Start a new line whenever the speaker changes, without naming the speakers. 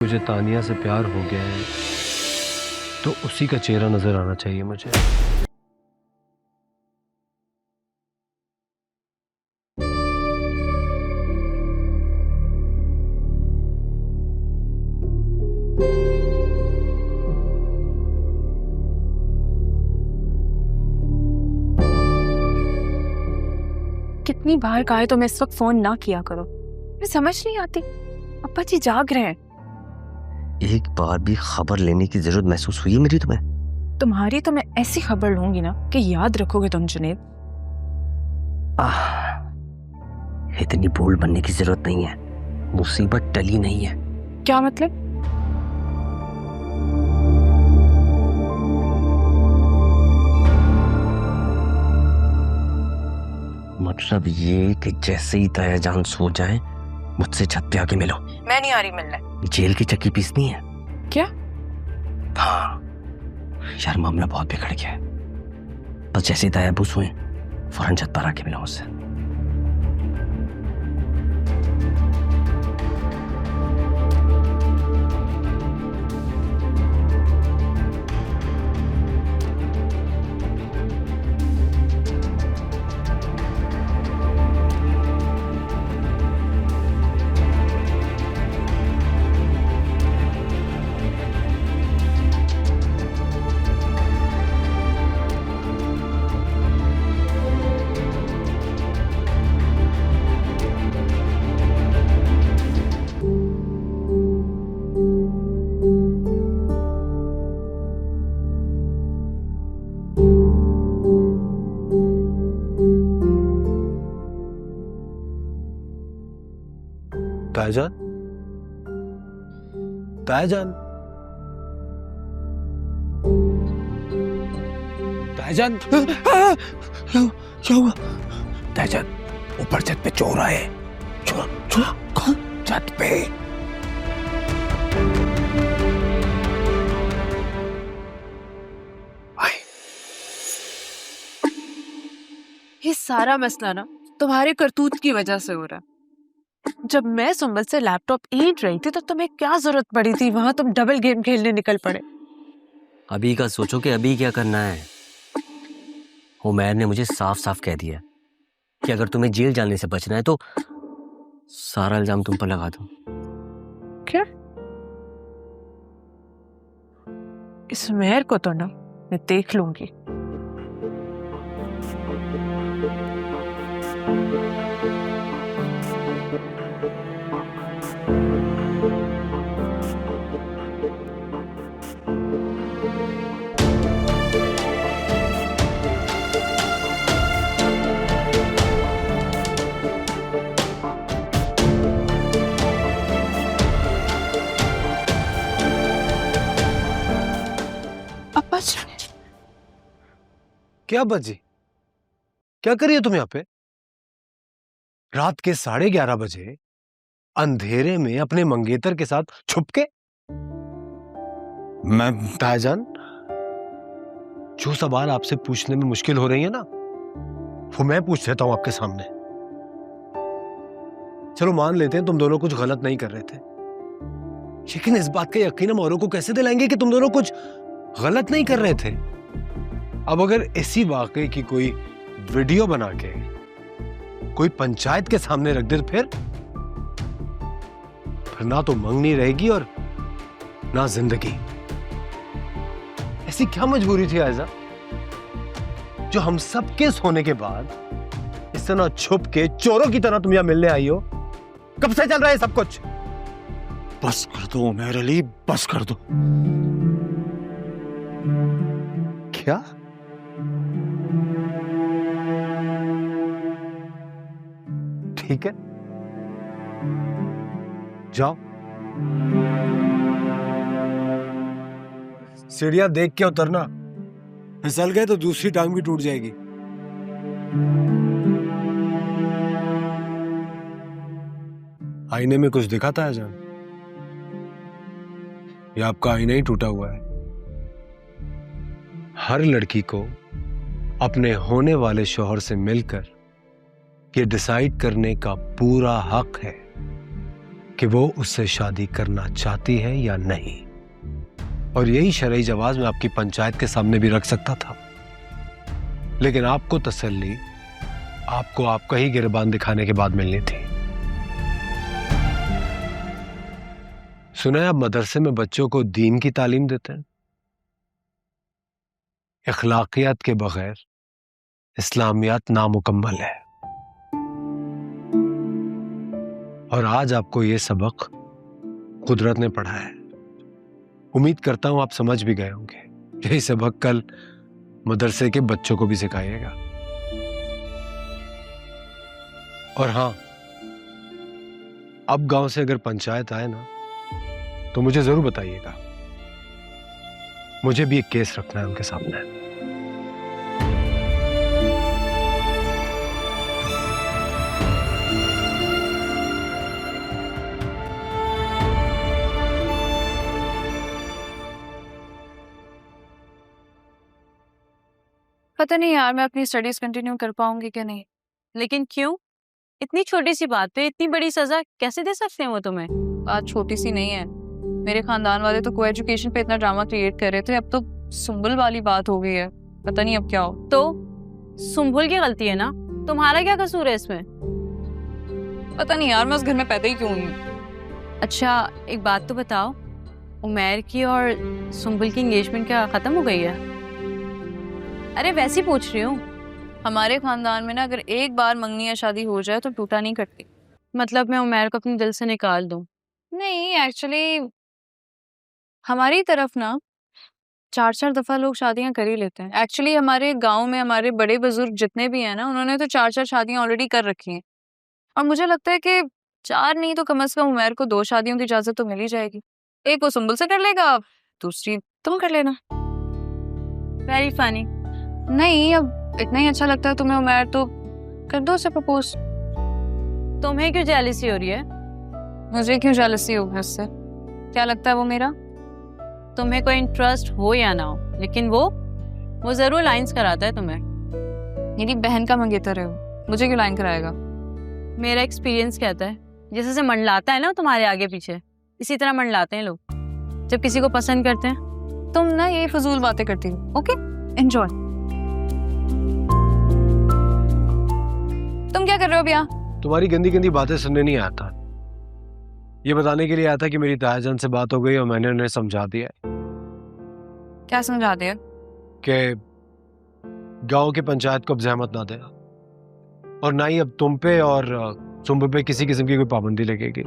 मुझे तानिया से प्यार हो गया है तो उसी का चेहरा नजर आना चाहिए मुझे।
कितनी बार कहा है तो मैं इस वक्त फोन ना किया करो, मैं समझ नहीं आती। अप्पा जी जाग रहे हैं।
एक बार भी खबर लेने की जरूरत महसूस हुई है मेरी तुम्हें?
तुम्हारी तो मैं ऐसी खबर लूंगी ना कि याद रखोगे तुम जुनेद।
इतनी बोल्ड बनने की जरूरत नहीं है, मुसीबत टली नहीं है।
क्या मतलब?
मतलब ये कि जैसे ही ताया जान सो जाए मुझसे छत पे आके मिलो।
मैं नहीं आ रही मिलने।
जेल की चक्की पीसनी है
क्या?
हाँ यार, मामला बहुत बिगड़ गया है। बस जैसे ही ताया बुस हुए फौरन छत पर आके मिलो मुझसे।
तायाजान, तायाजान, तायाजान, क्या हुआ?
तायाजान, ऊपर छत पे चोर आए। चोर? चोर कौन? छत पे।
ये सारा मसला ना तुम्हारे करतूत की वजह से हो रहा है। जब मैं सुंबल से लैपटॉप ईंट रही थी तो तुम्हें क्या जरूरत पड़ी थी वहां तुम डबल गेम खेलने निकल पड़े।
अभी का सोचो कि अभी क्या करना है। उमैर ने मुझे साफ साफ कह दिया कि अगर तुम्हें जेल जाने से बचना है तो सारा इल्जाम तुम पर लगा दो।
क्या? इस मेहर को तो ना मैं देख लूंगी। अप्पा जी,
क्या बजी? क्या कर रही हो तुम यहाँ पे? रात के 11:30 बजे अंधेरे में अपने मंगेतर के साथ छुप के? मैं तायाजान, जो सवाल आपसे पूछने में मुश्किल हो रही है ना, वो मैं पूछ लेता हूं आपके सामने। चलो मान लेते हैं तुम दोनों कुछ गलत नहीं कर रहे थे, लेकिन इस बात का यकीन हम औरों को कैसे दिलाएंगे कि तुम दोनों कुछ गलत नहीं कर रहे थे? अब अगर इसी वाकये की कोई वीडियो बना के कोई पंचायत के सामने रख दे फिर ना तो मंगनी रहेगी और ना जिंदगी। ऐसी क्या मजबूरी थी आयजा जो हम सबके सोने के बाद इस तरह छुप के चोरों की तरह तुम यहां मिलने आई हो? कब से चल रहा है सब कुछ?
बस कर दो उमैर अली, बस कर दो।
क्या? ठीक है, जाओ सीढ़ियां देख के उतरना, फिसल गए तो दूसरी टांग भी टूट जाएगी। आईने में कुछ दिखा था जान? ये आपका आईना ही टूटा हुआ है। हर लड़की को अपने होने वाले शौहर से मिलकर ये डिसाइड करने का पूरा हक है कि वो उससे शादी करना चाहती है या नहीं, और यही शरई जवाब मैं आपकी पंचायत के सामने भी रख सकता था, लेकिन आपको तसल्ली आपको आपका ही गिरबान दिखाने के बाद मिलनी थी। सुना है आप मदरसे में बच्चों को दीन की तालीम देते हैं। अखलाकियात के बगैर इस्लामियात नामुकम्मल है, और आज आपको यह सबक कुदरत ने पढ़ाया है। उम्मीद करता हूं आप समझ भी गए होंगे। यही सबक कल मदरसे के बच्चों को भी सिखाइएगा। और हां, अब गांव से अगर पंचायत आए ना तो मुझे जरूर बताइएगा। मुझे भी एक केस रखना है उनके सामने।
पता नहीं यार, मैं अपनी स्टडीज कंटिन्यू कर पाऊंगी कि नहीं।
लेकिन क्यों? इतनी छोटी सी बात पे इतनी बड़ी सजा कैसे दे सकते हैं वो तुम्हें?
बात छोटी सी नहीं है। मेरे खानदान वाले तो को एजुकेशन पे इतना ड्रामा क्रिएट कर रहे थे, अब तो सुंबल वाली बात हो गई है। पता नहीं अब क्या हो।
तो सुंबुल की गलती है ना, तुम्हारा क्या कसूर है इसमें?
पता नहीं यार, मैं उस घर में पैदा ही क्यों हुई हूँ।
अच्छा एक बात तो बताओ, उमैर की और सुंबुल की एंगेजमेंट क्या खत्म हो गई है? अरे वैसे ही पूछ रही हूँ।
हमारे खानदान में ना अगर एक बार मंगनी या शादी हो जाए तो टूटा नहीं करती।
मतलब मैं उमैर को अपने दिल से निकाल दूं?
नहीं, एक्चुअली हमारी तरफ ना 4-4 दफा लोग शादियां कर ही लेते हैं। एक्चुअली हमारे गांव में हमारे बड़े बुजुर्ग जितने भी हैं ना, उन्होंने तो 4-4 शादियां ऑलरेडी कर रखी हैं। और मुझे लगता है कि 4 नहीं तो कम से कम उमैर को 2 शादियों की इजाजत तो मिल ही जाएगी। एक वो सुंबुल से कर लेगा, दूसरी तुम कर लेना।
Very funny.
नहीं, अब इतना ही अच्छा लगता है तुम्हें उमैर तो कर दो उसे प्रपोज।
तुम्हें क्यों जेलसी हो रही है?
मुझे क्यों जेलसी होगी उससे? क्या लगता है वो मेरा?
तुम्हें कोई इंटरेस्ट हो या ना हो, लेकिन वो जरूर लाइंस कराता है तुम्हें।
मेरी बहन का मंगेतर है वो, मुझे क्यों लाइन कराएगा?
मेरा एक्सपीरियंस कहता है जैसे से मंडलाता है ना तुम्हारे आगे पीछे, इसी तरह मंडलाते हैं लोग जब किसी को पसंद करते हैं।
तुम ना ये फजूल बातें करती हो। Okay, enjoy. तुम क्या कर रहे हो भैया?
तुम्हारी गंदी गंदी बातें सुनने नहीं आता, ये बताने के लिए आया था कि मेरी तायाजान से बात हो गई और मैंने उन्हें समझा दिया।
क्या समझा दिया?
कि गांव की पंचायत को अब जहमत ना देना, और ना ही अब तुम पे और सुंबुल पे किसी किस्म की कोई पाबंदी लगेगी।